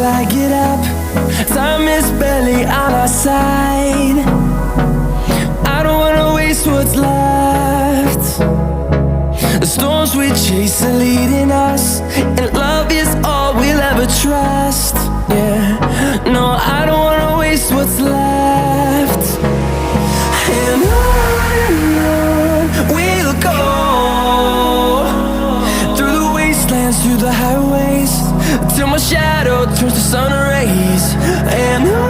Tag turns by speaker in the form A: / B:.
A: till I get up. Time is barely on our side. I don't wanna waste what's left. The storms we chase are leading us, and love is all we'll ever trust. Yeah, no, I don't wanna waste what's left. And on we'll go, through the wastelands, through the highways, till my shadow turns to sun rays. And